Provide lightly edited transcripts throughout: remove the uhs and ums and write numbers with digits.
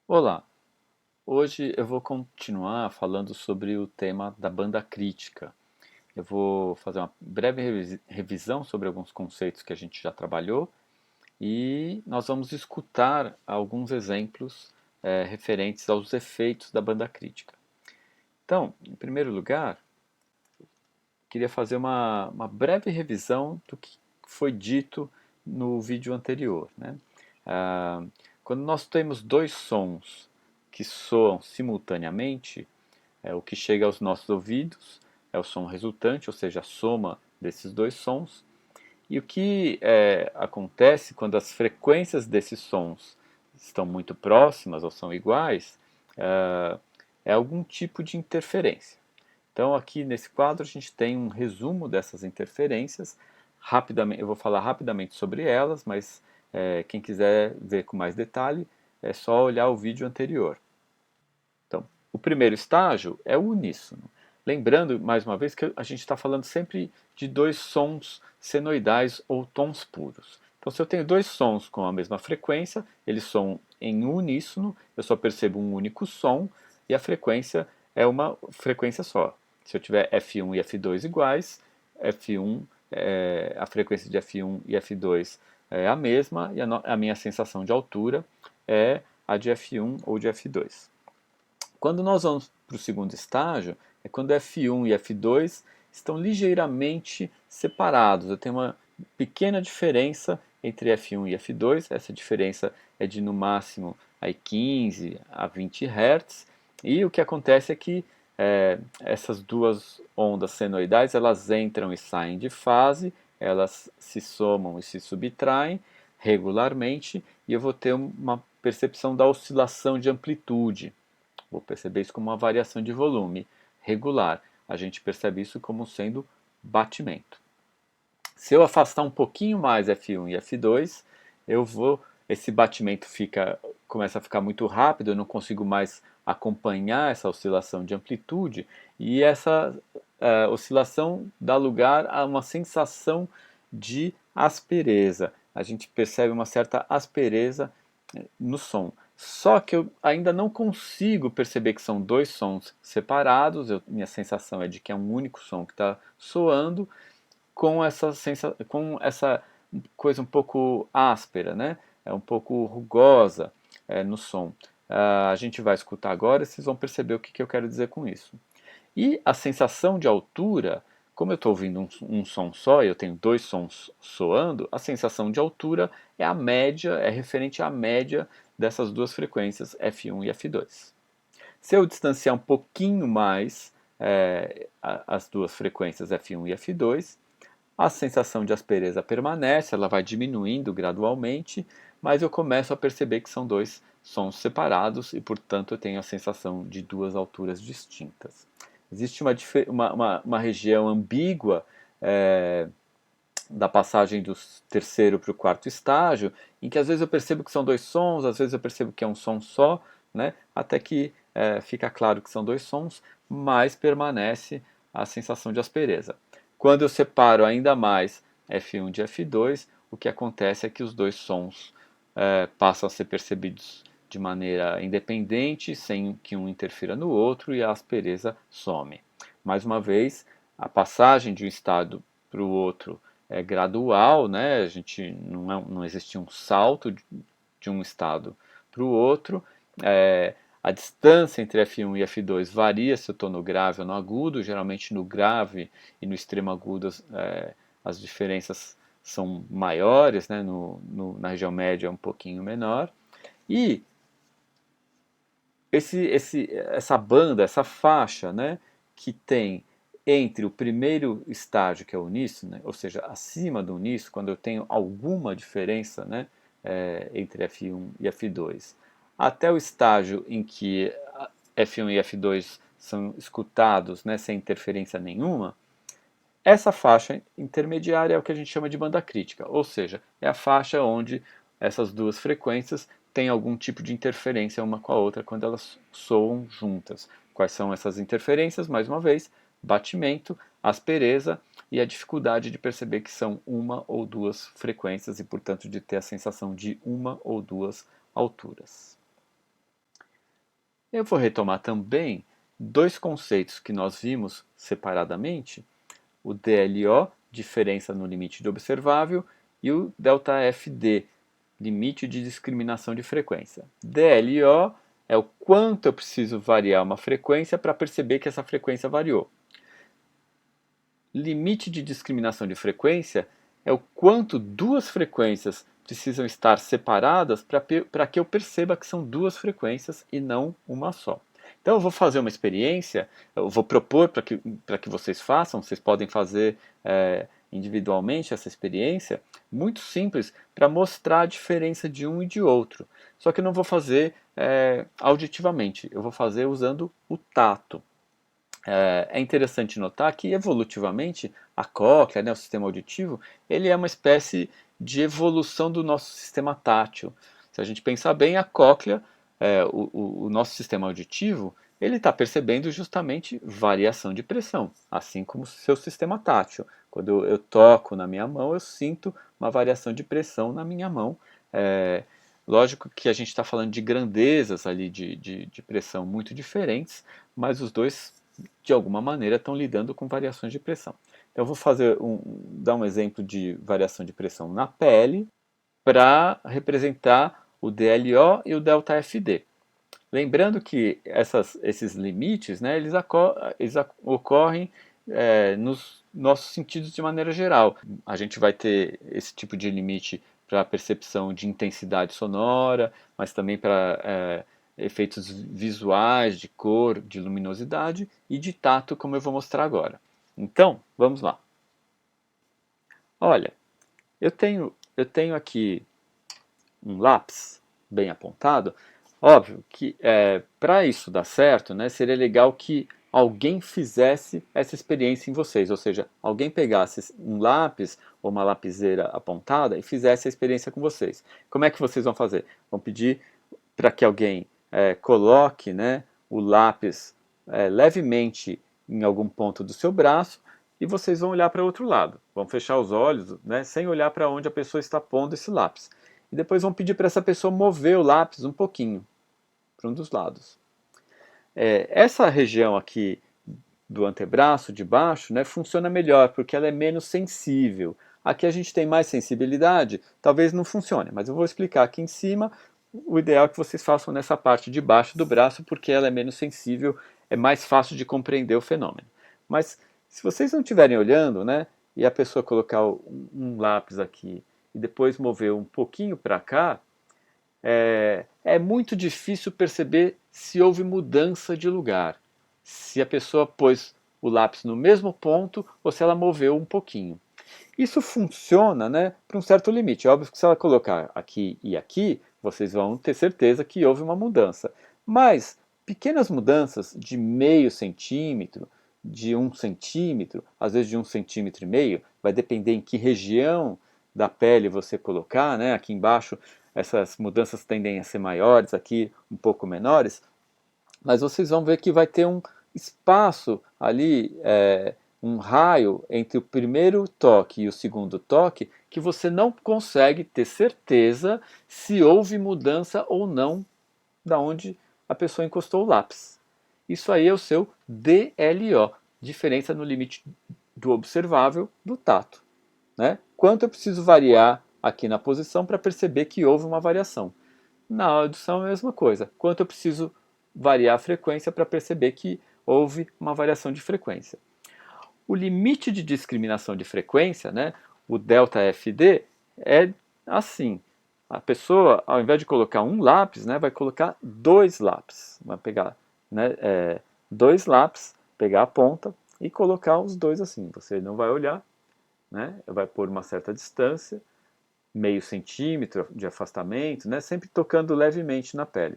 Olá, hoje eu vou continuar falando sobre o tema da banda crítica. Eu vou fazer uma breve revisão sobre alguns conceitos que a gente já trabalhou e nós vamos escutar alguns exemplos referentes aos efeitos da banda crítica. Então, em primeiro lugar, queria fazer uma breve revisão do que foi dito no vídeo anterior, né? Ah, Quando nós temos dois sons que soam simultaneamente, o que chega aos nossos ouvidos é o som resultante, ou seja, a soma desses dois sons. E o que acontece quando as frequências desses sons estão muito próximas ou são iguais, é algum tipo de interferência. Então, aqui nesse quadro, a gente tem um resumo dessas interferências. Rapidamente, eu vou falar rapidamente sobre elas, mas quem quiser ver com mais detalhe, é só olhar o vídeo anterior. Então, o primeiro estágio é o uníssono. Lembrando, mais uma vez, que a gente está falando sempre de dois sons senoidais ou tons puros. Então, se eu tenho dois sons com a mesma frequência, eles soam em uníssono, eu só percebo um único som e a frequência é uma frequência só. Se eu tiver F1 e F2 iguais, F1, a frequência de F1 e F2 é a mesma e a minha sensação de altura é a de F1 ou de F2. Quando nós vamos para o segundo estágio, é quando F1 e F2 estão ligeiramente separados. Eu tenho uma pequena diferença entre F1 e F2. Essa diferença é de no máximo aí 15 a 20 Hz. E o que acontece é que essas duas ondas senoidais elas entram e saem de fase, elas se somam e se subtraem regularmente, e eu vou ter uma percepção da oscilação de amplitude. Vou perceber isso como uma variação de volume regular. A gente percebe isso como sendo batimento. Se eu afastar um pouquinho mais F1 e F2, esse batimento começa a ficar muito rápido, eu não consigo mais acompanhar essa oscilação de amplitude e essa oscilação dá lugar a uma sensação de aspereza. A gente percebe uma certa aspereza no som. Só que eu ainda não consigo perceber que são dois sons separados. Minha sensação é de que é um único som que está soando com essa coisa um pouco áspera, né? É um pouco rugosa no som. A gente vai escutar agora e vocês vão perceber o que eu quero dizer com isso. E a sensação de altura, como eu estou ouvindo um som só e eu tenho dois sons soando, a sensação de altura é a média, é referente à média dessas duas frequências F1 e F2. Se eu distanciar um pouquinho mais as duas frequências F1 e F2, a sensação de aspereza permanece, ela vai diminuindo gradualmente, mas eu começo a perceber que são dois sons separados e, portanto, eu tenho a sensação de duas alturas distintas. Existe uma região ambígua é, da passagem do terceiro para o quarto estágio, em que às vezes eu percebo que são dois sons, às vezes eu percebo que é um som só, né, até que fica claro que são dois sons, mas permanece a sensação de aspereza. Quando eu separo ainda mais F1 de F2, o que acontece é que os dois sons passam a ser percebidos de maneira independente, sem que um interfira no outro, e a aspereza some. Mais uma vez, a passagem de um estado para o outro é gradual, né? A gente não existe um salto de um estado para o outro. A distância entre F1 e F2 varia se eu estou no grave ou no agudo. Geralmente no grave e no extremo agudo as diferenças são maiores, né? Na região média é um pouquinho menor. E essa banda, essa faixa, né, que tem entre o primeiro estágio, que é o uníssono, né, ou seja, acima do uníssono, quando eu tenho alguma diferença, né, entre F1 e F2, até o estágio em que F1 e F2 são escutados, né, sem interferência nenhuma, essa faixa intermediária é o que a gente chama de banda crítica, ou seja, é a faixa onde essas duas frequências têm algum tipo de interferência uma com a outra quando elas soam juntas. Quais são essas interferências? Mais uma vez, batimento, aspereza e a dificuldade de perceber que são uma ou duas frequências e, portanto, de ter a sensação de uma ou duas alturas. Eu vou retomar também dois conceitos que nós vimos separadamente, o DLO, diferença no limite de observável, e o ΔFD, limite de discriminação de frequência. DLO é o quanto eu preciso variar uma frequência para perceber que essa frequência variou. Limite de discriminação de frequência é o quanto duas frequências precisam estar separadas para que eu perceba que são duas frequências e não uma só. Então eu vou fazer uma experiência, eu vou propor para que vocês façam, vocês podem fazer individualmente essa experiência, muito simples, para mostrar a diferença de um e de outro. Só que eu não vou fazer auditivamente, eu vou fazer usando o tato. É interessante notar que evolutivamente a cóclea, né, o sistema auditivo, ele é uma espécie de evolução do nosso sistema tátil. Se a gente pensar bem, a cóclea, o nosso sistema auditivo, ele está percebendo justamente variação de pressão, assim como o seu sistema tátil. Quando eu toco na minha mão, eu sinto uma variação de pressão na minha mão. É, lógico que a gente está falando de grandezas ali de pressão muito diferentes, mas os dois de alguma maneira estão lidando com variações de pressão. Então eu vou dar um exemplo de variação de pressão na pele para representar o DLO e o ΔFD. Lembrando que esses limites, né, eles ocorrem nos nossos sentidos de maneira geral. A gente vai ter esse tipo de limite para a percepção de intensidade sonora, mas também para efeitos visuais, de cor, de luminosidade e de tato, como eu vou mostrar agora. Então, vamos lá. Olha, eu tenho aqui um lápis bem apontado. Óbvio que para isso dar certo, né, seria legal que alguém fizesse essa experiência em vocês, ou seja, alguém pegasse um lápis ou uma lapiseira apontada e fizesse a experiência com vocês. Como é que vocês vão fazer? Vão pedir para que alguém coloque, né, o lápis levemente em algum ponto do seu braço e vocês vão olhar para o outro lado. Vão fechar os olhos, né, sem olhar para onde a pessoa está pondo esse lápis. E depois vão pedir para essa pessoa mover o lápis um pouquinho para um dos lados. Essa região aqui do antebraço, de baixo, né, funciona melhor porque ela é menos sensível. Aqui a gente tem mais sensibilidade, talvez não funcione, mas eu vou explicar aqui em cima. O ideal é que vocês façam nessa parte de baixo do braço porque ela é menos sensível, é mais fácil de compreender o fenômeno. Mas se vocês não estiverem olhando, né, e a pessoa colocar um lápis aqui e depois mover um pouquinho para cá, é muito difícil perceber se houve mudança de lugar. Se a pessoa pôs o lápis no mesmo ponto ou se ela moveu um pouquinho. Isso funciona, né, para um certo limite. É óbvio que se ela colocar aqui e aqui, vocês vão ter certeza que houve uma mudança. Mas pequenas mudanças de meio centímetro, de 1 centímetro, às vezes de 1,5 cm, vai depender em que região da pele você colocar, né? Aqui embaixo essas mudanças tendem a ser maiores, aqui um pouco menores, mas vocês vão ver que vai ter um espaço ali, um raio entre o primeiro toque e o segundo toque, que você não consegue ter certeza se houve mudança ou não da onde a pessoa encostou o lápis. Isso aí é o seu DLO, diferença no limite do observável do tato. Né? Quanto eu preciso variar aqui na posição para perceber que houve uma variação. Na audição é a mesma coisa. Quanto eu preciso variar a frequência para perceber que houve uma variação de frequência. O limite de discriminação de frequência, né, o ΔFD, é assim. A pessoa, ao invés de colocar um lápis, né, vai colocar dois lápis. Vai pegar, né, dois lápis, pegar a ponta e colocar os dois assim. Você não vai olhar, né, vai pôr uma certa distância, meio centímetro de afastamento, né, sempre tocando levemente na pele.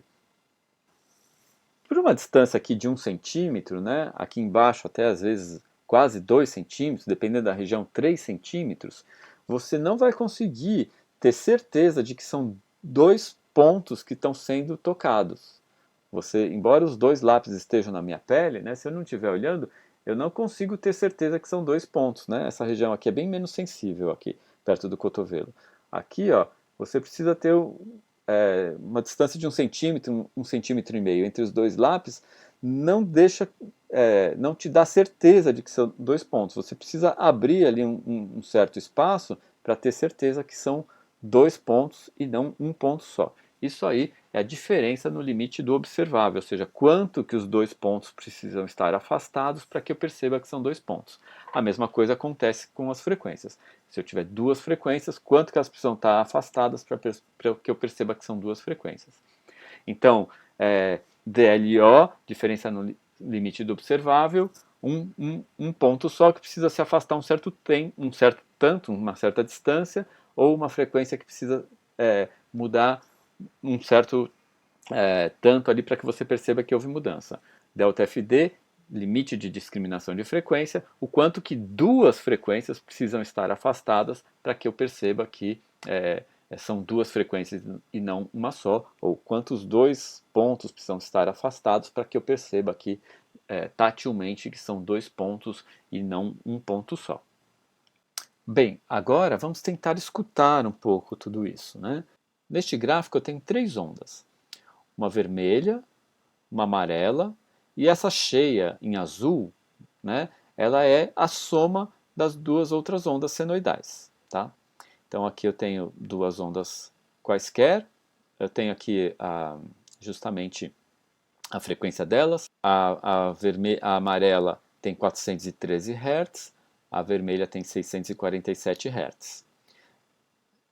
Por uma distância aqui de 1 centímetro, né, aqui embaixo até às vezes quase 2 centímetros, dependendo da região 3 centímetros, você não vai conseguir ter certeza de que são dois pontos que estão sendo tocados. Você, embora os dois lápis estejam na minha pele, né, se eu não estiver olhando, eu não consigo ter certeza que são dois pontos. Né? Essa região aqui é bem menos sensível, aqui perto do cotovelo. Aqui, ó, você precisa ter uma distância de 1 centímetro, 1,5 centímetros entre os dois lápis, não deixa, não te dá certeza de que são 2 pontos. Você precisa abrir ali um certo espaço para ter certeza que são 2 pontos e não um ponto só. Isso aí é a diferença no limite do observável, ou seja, quanto que os 2 pontos precisam estar afastados para que eu perceba que são 2 pontos. A mesma coisa acontece com as frequências. Se eu tiver duas frequências, quanto que elas precisam estar afastadas para que eu perceba que são duas frequências. Então, DLO, diferença no limite do observável, um ponto só que precisa se afastar um certo tanto, uma certa distância, ou uma frequência que precisa mudar um certo tanto ali para que você perceba que houve mudança. Delta FD, limite de discriminação de frequência, o quanto que duas frequências precisam estar afastadas para que eu perceba que são duas frequências e não uma só, ou quantos 2 pontos precisam estar afastados para que eu perceba aqui tatilmente que são 2 pontos e não um ponto só. Bem, agora vamos tentar escutar um pouco tudo isso, né? Neste gráfico eu tenho 3 ondas, uma vermelha, uma amarela e essa cheia em azul, né? Ela é a soma das duas outras ondas senoidais, tá? Então aqui eu tenho duas ondas quaisquer, eu tenho aqui justamente a frequência delas, a amarela tem 413 Hz, a vermelha tem 647 Hz.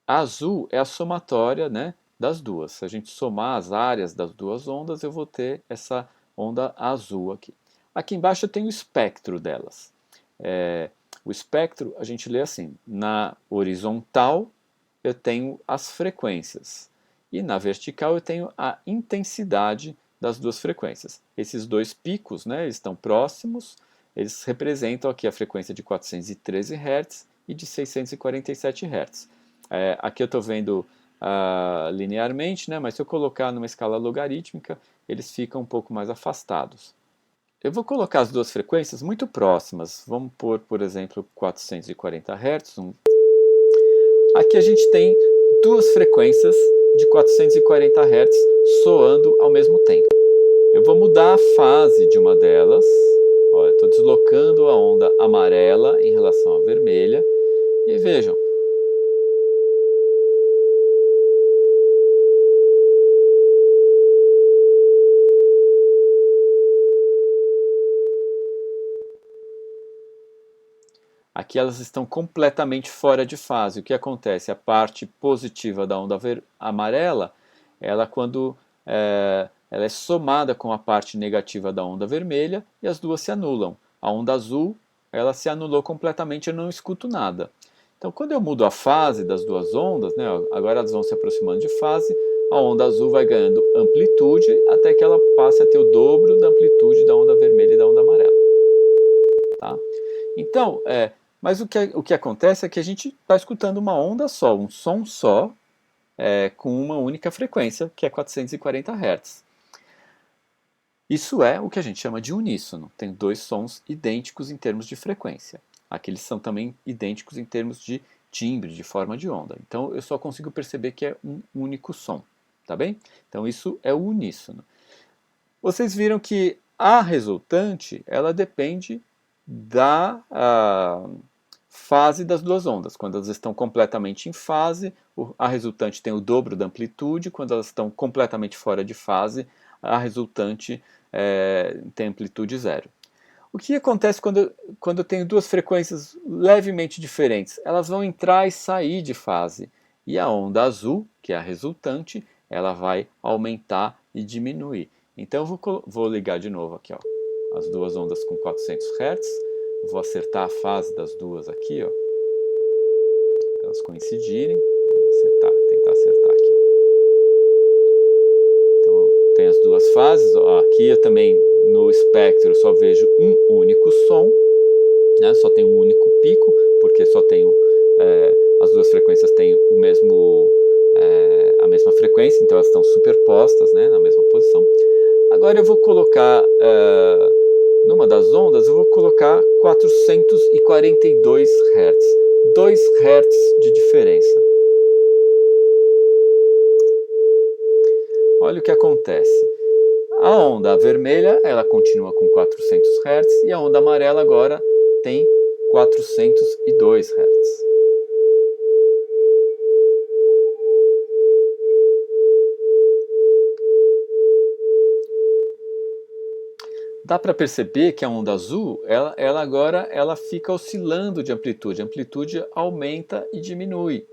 A azul é a somatória, né, das duas. Se a gente somar as áreas das duas ondas, eu vou ter essa onda azul aqui. Aqui embaixo eu tenho o espectro delas. O espectro a gente lê assim, na horizontal eu tenho as frequências e na vertical eu tenho a intensidade das duas frequências. Esses dois picos, né, eles estão próximos, eles representam aqui a frequência de 413 Hz e de 647 Hz. Aqui eu estou vendo linearmente, né, mas se eu colocar numa escala logarítmica, eles ficam um pouco mais afastados. Eu vou colocar as duas frequências muito próximas. Vamos pôr, por exemplo, 440 Hz. Aqui a gente tem duas frequências de 440 Hz soando ao mesmo tempo. Eu vou mudar a fase de uma delas. Estou deslocando a onda amarela em relação à vermelha. E vejam. Aqui elas estão completamente fora de fase. O que acontece? A parte positiva da onda amarela, ela quando ela é somada com a parte negativa da onda vermelha e as duas se anulam. A onda azul, ela se anulou completamente, eu não escuto nada. Então quando eu mudo a fase das duas ondas, né, agora elas vão se aproximando de fase, a onda azul vai ganhando amplitude até que ela passe a ter o dobro da amplitude da onda vermelha e da onda amarela. Tá? Então, mas o que acontece é que a gente está escutando uma onda só, um som só, com uma única frequência, que é 440 Hz. Isso é o que a gente chama de uníssono. Tem dois sons idênticos em termos de frequência. Aqueles são também idênticos em termos de timbre, de forma de onda. Então eu só consigo perceber que é um único som, tá bem? Então isso é o uníssono. Vocês viram que a resultante, ela depende da fase das duas ondas. Quando elas estão completamente em fase, a resultante tem o dobro da amplitude. Quando elas estão completamente fora de fase, a resultante tem amplitude zero. O que acontece quando eu tenho duas frequências levemente diferentes? Elas vão entrar e sair de fase. E a onda azul, que é a resultante, ela vai aumentar e diminuir. Então eu vou ligar de novo aqui, ó, as duas ondas com 400 Hz. Vou acertar a fase das duas aqui, ó, para elas coincidirem. Vou tentar acertar aqui. Então tem as duas fases. Ó, aqui eu também no espectro só vejo um único som, né? Só tem um único pico, porque só tenho as duas frequências têm a mesma frequência, então elas estão superpostas, né, na mesma posição. Agora eu vou colocar numa das ondas, eu vou colocar 442 Hz, 2 Hz de diferença. olha o que acontece. A onda vermelha, ela continua com 400 Hz e a onda amarela agora tem 402 Hz. Dá para perceber que a onda azul, ela agora ela fica oscilando de amplitude. A amplitude aumenta e diminui.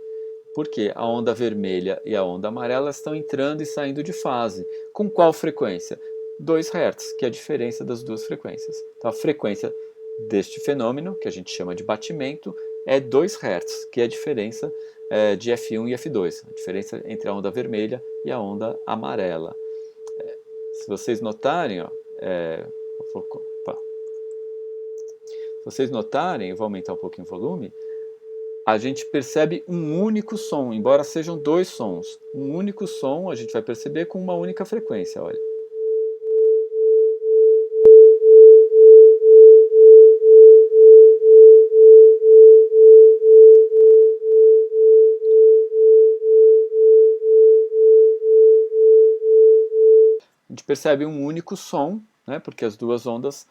Porque a onda vermelha e a onda amarela estão entrando e saindo de fase. Com qual frequência? 2 Hz, que é a diferença das duas frequências. Então a frequência deste fenômeno, que a gente chama de batimento, é 2 Hz, que é a diferença de F1 e F2, a diferença entre a onda vermelha e a onda amarela. Se vocês notarem, ó, se vocês notarem, eu vou aumentar um pouquinho o volume, a gente percebe um único som, embora sejam dois sons. Um único som a gente vai perceber com uma única frequência, olha. A gente percebe um único som, né, porque as duas ondas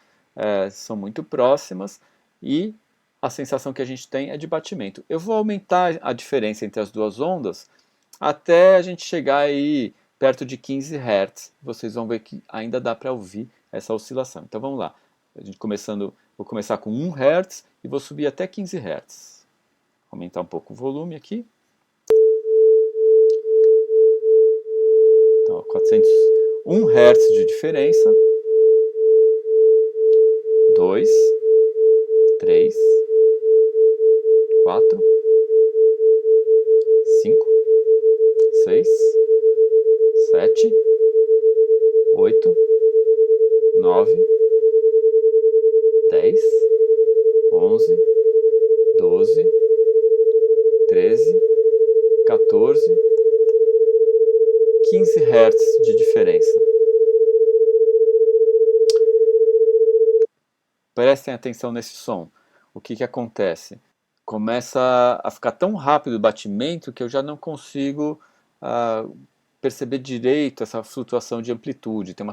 são muito próximas e a sensação que a gente tem é de batimento. Eu vou aumentar a diferença entre as duas ondas até a gente chegar aí perto de 15 Hz. Vocês vão ver que ainda dá para ouvir essa oscilação. Então vamos lá. A gente vou começar com 1 Hz e vou subir até 15 Hz. Aumentar um pouco o volume aqui. Então, 1 Hz de diferença. 2, 3, 4, 5, 6, 7, 8, 9, 10, 11, 12, 13, 14, 15 Hz de diferença. Prestem atenção nesse som. O que acontece? Começa a ficar tão rápido o batimento que eu já não consigo perceber direito essa flutuação de amplitude. Tem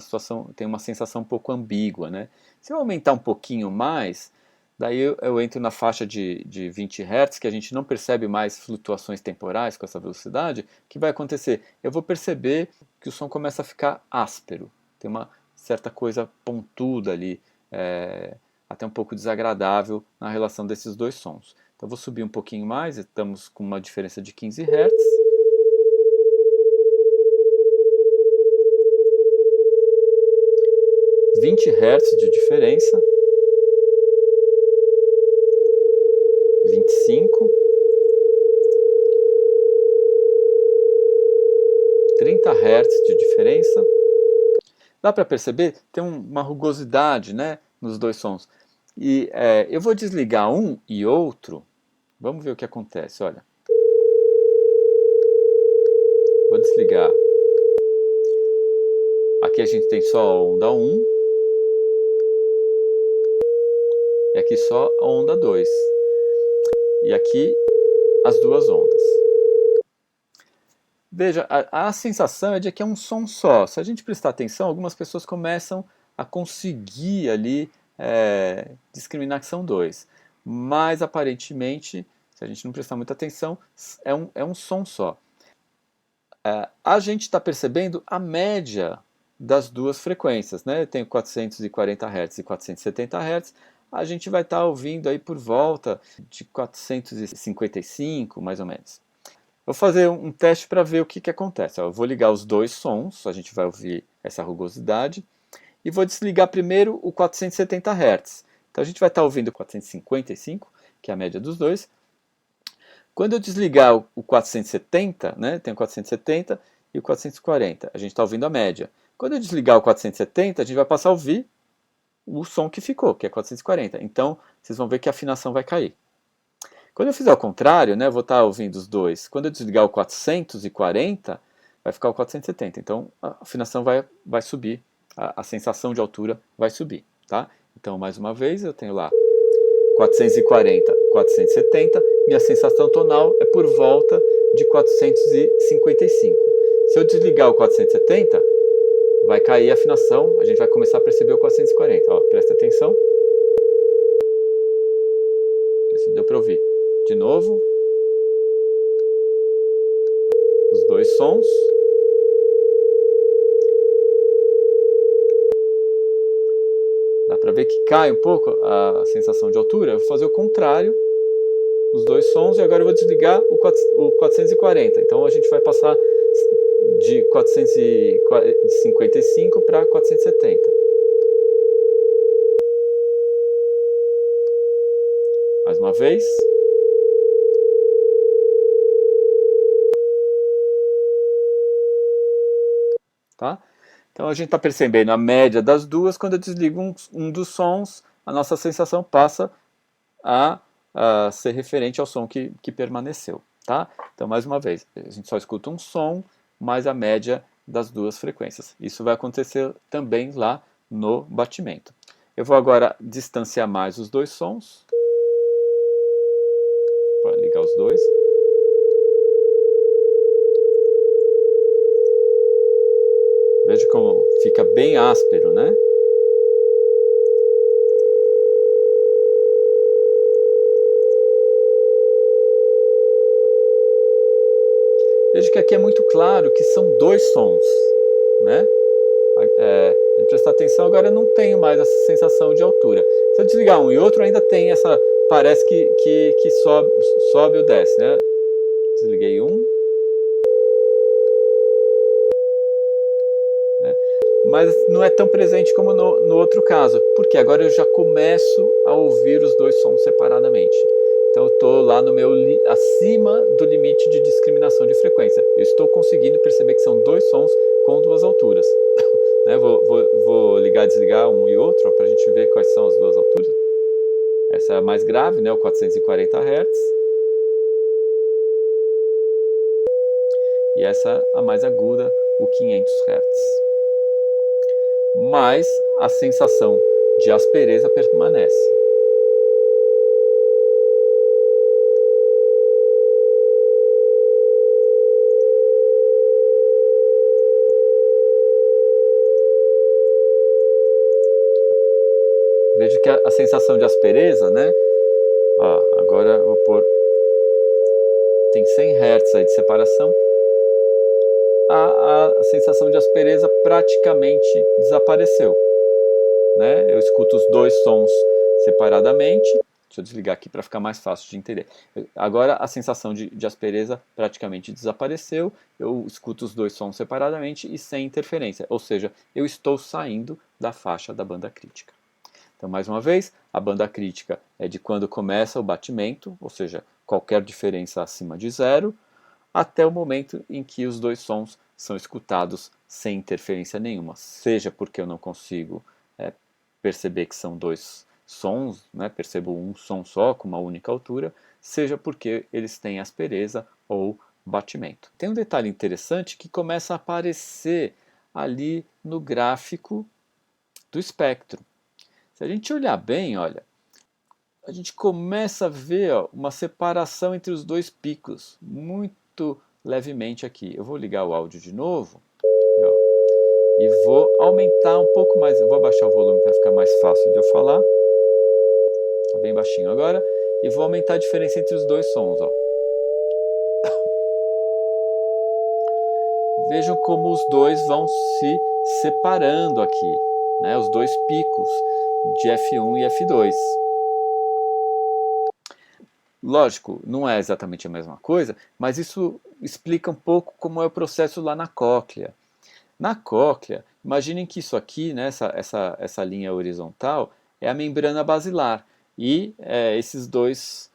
uma sensação um pouco ambígua, né? Se eu aumentar um pouquinho mais, daí eu entro na faixa de 20 Hz, que a gente não percebe mais flutuações temporais com essa velocidade. O que vai acontecer? Eu vou perceber que o som começa a ficar áspero. Tem uma certa coisa pontuda ali, até um pouco desagradável na relação desses dois sons. Então eu vou subir um pouquinho mais, estamos com uma diferença de 15 Hz. 20 Hz de diferença. 25. 30 Hz de diferença. Dá para perceber? Tem uma rugosidade, né, nos dois sons. E eu vou desligar um e outro. Vamos ver o que acontece, olha. Vou desligar. Aqui a gente tem só a onda 1. E aqui só a onda 2. E aqui as duas ondas. Veja, a sensação é de que é um som só. Se a gente prestar atenção, algumas pessoas começam a conseguir ali discriminar que são dois. Mas aparentemente, se a gente não prestar muita atenção, é um som só. A gente está percebendo a média das duas frequências, né? Eu tenho 440 Hz e 470 Hz. A gente vai estar ouvindo aí por volta de 455, mais ou menos. Vou fazer um teste para ver o que acontece. Eu vou ligar os dois sons, a gente vai ouvir essa rugosidade, e vou desligar primeiro o 470 Hz. Então a gente vai estar ouvindo 455, que é a média dos dois. Quando eu desligar o 470, né, tem o 470 e o 440, a gente está ouvindo a média. Quando eu desligar o 470, a gente vai passar a ouvir o som que ficou, que é 440. Então, vocês vão ver que a afinação vai cair. Quando eu fizer ao contrário, né, eu vou estar ouvindo os dois. Quando eu desligar o 440, vai ficar o 470. Então, a afinação vai subir, a sensação de altura vai subir. Tá? Então, mais uma vez, eu tenho lá 440, 470. Minha sensação tonal é por volta de 455. Se eu desligar o 470, vai cair a afinação, a gente vai começar a perceber o 440. Ó, presta atenção. Se deu para ouvir. De novo. Os dois sons. Dá para ver que cai um pouco a sensação de altura. Eu vou fazer o contrário. Os dois sons e agora eu vou desligar o 440. Então a gente vai passar de 455 para 470. Mais uma vez. Tá? Então a gente está percebendo a média das duas. Quando eu desligo um dos sons, a nossa sensação passa a ser referente ao som que permaneceu. Tá? Então, mais uma vez, a gente só escuta um som, mais a média das duas frequências. Isso vai acontecer também lá no batimento. Eu vou agora distanciar mais os dois sons. Para ligar os dois. Veja como fica bem áspero, né? Veja que aqui é muito claro que são dois sons, né? A gente prestar atenção, agora eu não tenho mais essa sensação de altura. Se eu desligar um e outro, ainda tem essa... Parece que sobe ou desce, né? Desliguei um. Né? Mas não é tão presente como no outro caso. Porque agora eu já começo a ouvir os dois sons separadamente. Então eu estou lá no meu acima do limite de discriminação de frequência. Eu estou conseguindo perceber que são dois sons com duas alturas. Né? Vou ligar e desligar um e outro para a gente ver quais são as duas alturas. Essa é a mais grave, né? O 440 Hz. E essa a mais aguda, o 500 Hz. Mas a sensação de aspereza permanece. Veja que a sensação de aspereza, né? Ó, agora eu vou pôr... Tem 100 Hz aí de separação. A sensação de aspereza praticamente desapareceu. Né? Eu escuto os dois sons separadamente. Deixa eu desligar aqui para ficar mais fácil de entender. Agora a sensação de aspereza praticamente desapareceu. Eu escuto os dois sons separadamente e sem interferência. Ou seja, eu estou saindo da faixa da banda crítica. Então, mais uma vez, a banda crítica é de quando começa o batimento, ou seja, qualquer diferença acima de zero, até o momento em que os dois sons são escutados sem interferência nenhuma. Seja porque eu não consigo perceber que são dois sons, né? Percebo um som só com uma única altura, seja porque eles têm aspereza ou batimento. Tem um detalhe interessante que começa a aparecer ali no gráfico do espectro. Se a gente olhar bem, olha, a gente começa a ver uma separação entre os dois picos, muito levemente aqui. Eu vou ligar o áudio de novo e vou aumentar um pouco mais. Eu vou abaixar o volume para ficar mais fácil de eu falar. Está bem baixinho agora. E vou aumentar a diferença entre os dois sons. Ó. Vejam como os dois vão se separando aqui, né? Os dois picos de F1 e F2. Lógico, não é exatamente a mesma coisa, mas isso explica um pouco como é o processo lá na cóclea. Na cóclea, imaginem que isso aqui, né, essa linha horizontal, é a membrana basilar. E essas duas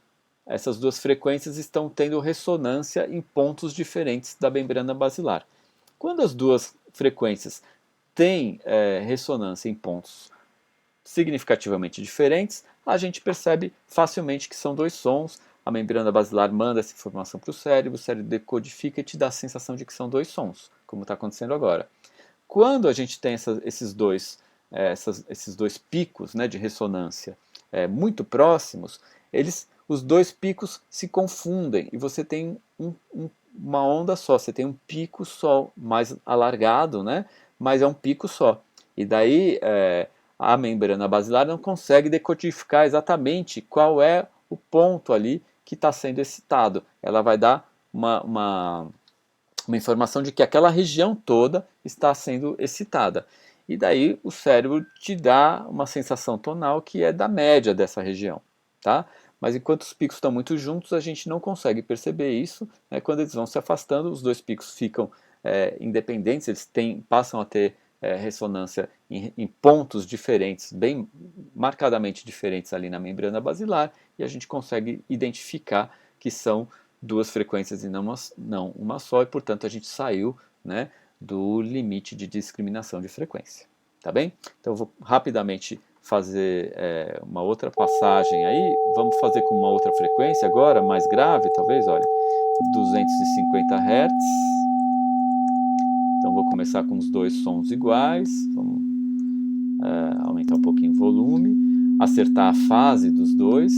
frequências estão tendo ressonância em pontos diferentes da membrana basilar. Quando as duas frequências têm ressonância em pontos significativamente diferentes, a gente percebe facilmente que são dois sons. A membrana basilar manda essa informação para o cérebro decodifica e te dá a sensação de que são dois sons, como está acontecendo agora. Quando a gente tem esses dois picos, né, de ressonância muito próximos, os dois picos se confundem e você tem uma onda só, você tem um pico só, mais alargado, né? Mas é um pico só. E daí a membrana basilar não consegue decodificar exatamente qual é o ponto ali que está sendo excitado. Ela vai dar uma informação de que aquela região toda está sendo excitada. E daí o cérebro te dá uma sensação tonal que é da média dessa região, tá? Mas enquanto os picos estão muito juntos, a gente não consegue perceber isso. Né? Quando eles vão se afastando, os dois picos ficam independentes, eles passam a ter ressonância em pontos diferentes, bem marcadamente diferentes ali na membrana basilar, e a gente consegue identificar que são duas frequências e não uma só, e portanto a gente saiu, né, do limite de discriminação de frequência. Tá bem? Então eu vou rapidamente fazer uma outra passagem aí. Vamos fazer com uma outra frequência agora, mais grave talvez, olha, 250 Hz. Então vou começar com os dois sons iguais. Vamos aumentar um pouquinho o volume, acertar a fase dos dois.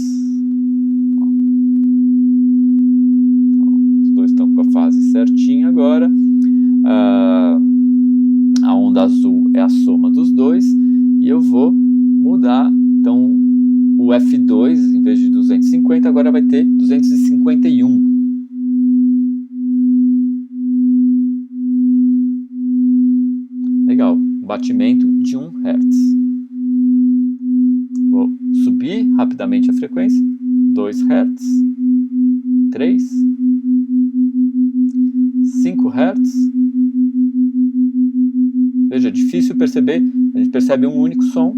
Então, os dois estão com a fase certinha agora. A onda azul é a soma dos dois e eu vou mudar, então o F2 em vez de 250 agora vai ter 251. Legal, batimento de 1 Hz. Vou subir rapidamente a frequência, 2 Hz, 3, 5 Hz. Veja, é difícil perceber, a gente percebe um único som.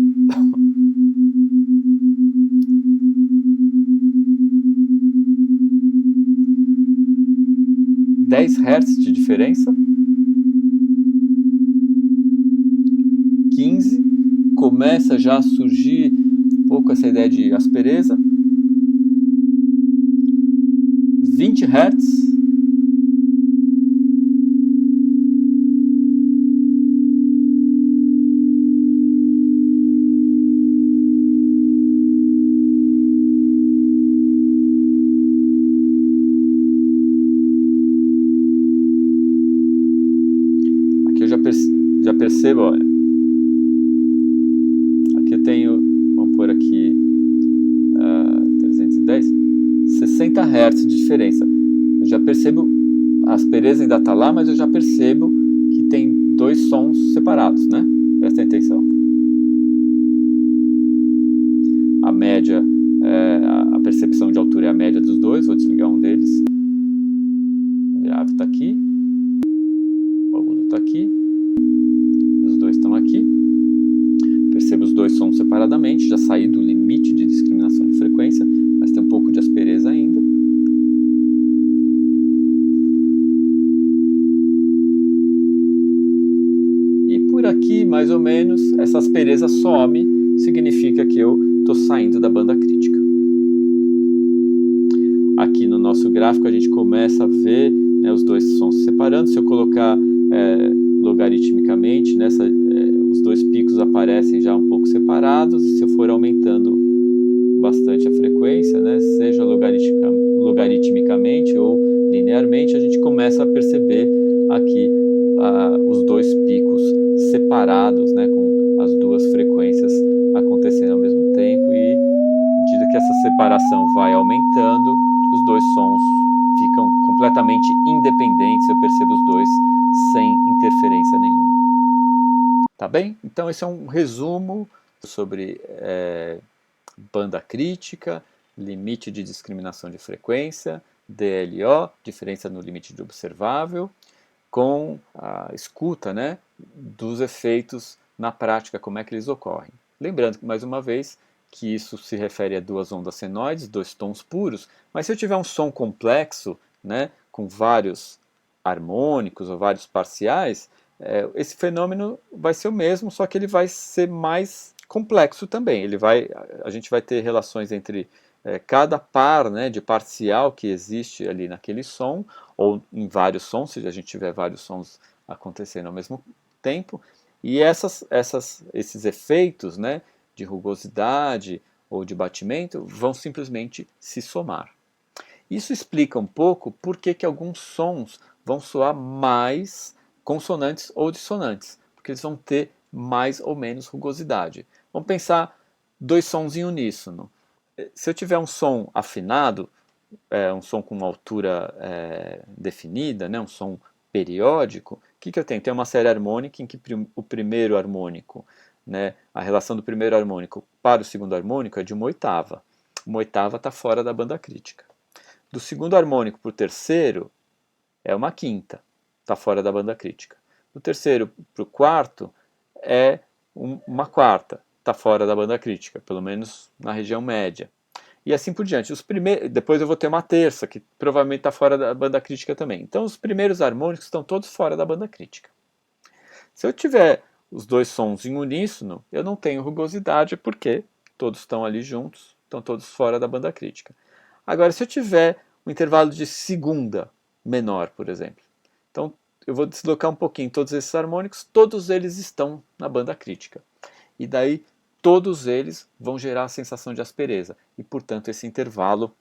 10 Hz de diferença. 15. Começa já a surgir um pouco essa ideia de aspereza. 20 Hz. Aqui eu já percebo, olha. Aqui eu tenho, vamos pôr aqui 310, 60 Hz de diferença. Eu já percebo, a aspereza ainda está lá, mas eu já percebo que tem dois sons separados, né? Prestem atenção. A média, a percepção de altura é a média dos dois, vou desligar um deles. O grave está aqui, o agudo está aqui, os dois estão aqui. Percebo os dois sons separadamente, já saí do limite de discriminação de frequência, mas tem um pouco de aspereza ainda. E por aqui, mais ou menos, essa aspereza some, significa que eu estou saindo da banda crítica. Aqui no nosso gráfico a gente começa a ver, né, os dois sons se separando. Se eu colocar logaritmicamente, os dois picos aparecem já um pouco separados, e se eu for aumentando bastante a frequência, né, seja logaritmicamente ou linearmente, a gente começa a perceber aqui os dois picos separados, né, com as duas frequências acontecendo ao mesmo tempo, e à medida que essa separação vai aumentando, os dois sons ficam completamente independentes, eu percebo os dois sem interferência nenhuma. Tá bem? Então esse é um resumo sobre banda crítica, limite de discriminação de frequência, DLO, diferença no limite de observável, com a escuta, né, dos efeitos na prática, como é que eles ocorrem. Lembrando, mais uma vez, que isso se refere a duas ondas senoides, dois tons puros, mas se eu tiver um som complexo, né, com vários harmônicos ou vários parciais, esse fenômeno vai ser o mesmo, só que ele vai ser mais complexo também. A gente vai ter relações entre cada par, né, de parcial que existe ali naquele som, ou em vários sons, se a gente tiver vários sons acontecendo ao mesmo tempo, e esses efeitos, né, de rugosidade ou de batimento vão simplesmente se somar. Isso explica um pouco por que que alguns sons vão soar mais consonantes ou dissonantes, porque eles vão ter mais ou menos rugosidade. Vamos pensar dois sons em uníssono. Se eu tiver um som afinado, um som com uma altura definida, né, um som periódico, o que, que eu tenho? Tem uma série harmônica em que o primeiro harmônico, né, a relação do primeiro harmônico para o segundo harmônico é de uma oitava. Uma oitava está fora da banda crítica. Do segundo harmônico para o terceiro é uma quinta, está fora da banda crítica. Do terceiro para o quarto é uma quarta, está fora da banda crítica, pelo menos na região média. E assim por diante. Depois eu vou ter uma terça, que provavelmente está fora da banda crítica também. Então os primeiros harmônicos estão todos fora da banda crítica. Se eu tiver os dois sons em uníssono, eu não tenho rugosidade porque todos estão ali juntos, estão todos fora da banda crítica. Agora, se eu tiver um intervalo de segunda menor, por exemplo, então eu vou deslocar um pouquinho todos esses harmônicos, todos eles estão na banda crítica. E daí todos eles vão gerar a sensação de aspereza. E, portanto, esse intervalo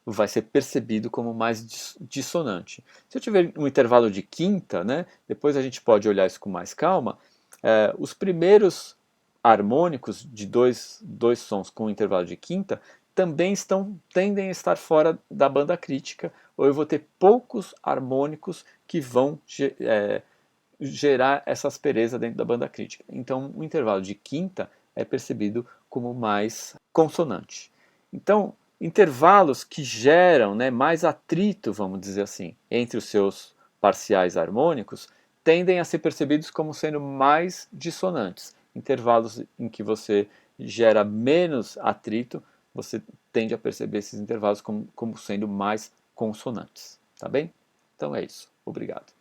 vai ser percebido como mais dissonante. Se eu tiver um intervalo de quinta, né, depois a gente pode olhar isso com mais calma, os primeiros harmônicos de dois sons com intervalo de quinta também tendem a estar fora da banda crítica, ou eu vou ter poucos harmônicos que vão gerar essa aspereza dentro da banda crítica. Então, o intervalo de quinta é percebido como mais consonante. Então, intervalos que geram, né, mais atrito, vamos dizer assim, entre os seus parciais harmônicos, tendem a ser percebidos como sendo mais dissonantes. Intervalos em que você gera menos atrito, você tende a perceber esses intervalos como sendo mais consonantes. Tá bem? Então é isso. Obrigado.